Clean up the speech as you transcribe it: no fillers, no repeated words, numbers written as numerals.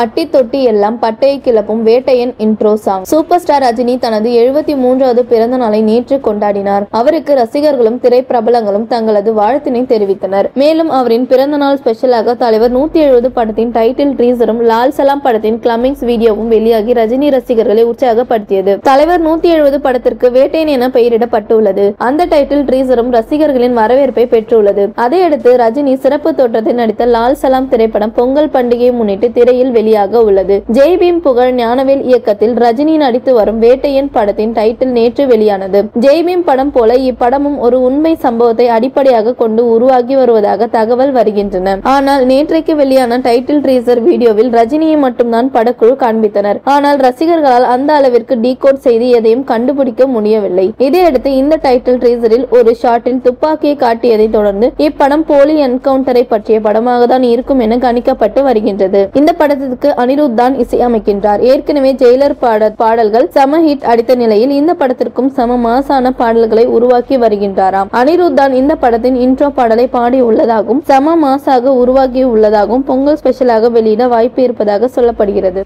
பட்டி தொட்டி எல்லாம் பட்டையை கிளப்பும் Vettaiyan intro song. Super star Rajini தனது 73வது பிறந்த நாளை நேற்று கொண்டாடினார். அவருக்கு ரசிகர்களும் திரைப்பிரபலங்களும் தங்களது வாழ்த்தினை தெரிவித்தனர். மேலும் அவரின் பிறந்த நாள் ஸ்பெஷலாக தலைவர் 170 படத்தின் டைட்டில் டீசரும் லால் சலாம் படத்தின் கிளைமாக்ஸ் வீடியோவும் வெளியாகி ரஜினி ரசிகர்களை உற்சாகப்படுத்தியது. தலைவர் 170 படத்திற்கு வேட்டையன் என பெயரிடப்பட்டுள்ளது. அந்த டைட்டில் டீசரும் ரசிகர்களின் வரவேற்பை பெற்றுள்ளது. அதையடுத்து ரஜினி சிறப்பு தோற்றத்தில் நடித்த லால் சலாம் திரைப்படம் பொங்கல் பண்டிகையை முன்னிட்டு திரையில் வெளியாக உள்ளது. ஜெய் பீம் புகழ் ஞானவேல் இயக்கத்தில் ரஜினி நடித்து வரும் வேட்டையன் படத்தின் டைட்டில் நேற்று வெளியானது. ஜெய் பீம் படம் போல இப்படமும் ஒரு உண்மை சம்பவத்தை அடிப்படையாக கொண்டு உருவாகி வருவதாக தகவல் வருகின்றன. ஆனால் நேற்றைக்கு வெளியான டைட்டில் டீசர் வீடியோவில் ரஜினியை மட்டும்தான் படக்குழு காண்பித்தனர். ஆனால் ரசிகர்களால் அந்த அளவிற்கு டீகோட் செய்து எதையும் கண்டுபிடிக்க முடியவில்லை. இதையடுத்து இந்த டைட்டில் டீசரில் ஒரு ஷாட்டில் துப்பாக்கியை காட்டியதை தொடர்ந்து இப்படம் போலி என்கவுண்டரை பற்றிய படமாக தான் இருக்கும் என கணிக்கப்பட்டு வருகின்றது. இந்த படத்திற்கு அனிருத் தான் இசையமைக்கின்றார். ஏற்கனவே ஜெயிலர் பாடல்கள் சம ஹிட் அடித்த நிலையில் இந்த படத்திற்கும் சம மாசான பாடல்களை உருவாக்கி வருகின்றாராம். அனிருத் தான் இந்த படத்தின் இன்ட்ரோ பாடலை பாடி உள்ளதாகவும் சம மாசாக உருவாகி உள்ளதாகவும் பொங்கல் ஸ்பெஷலாக வெளியிட வாய்ப்பு இருப்பதாக சொல்லப்படுகிறது.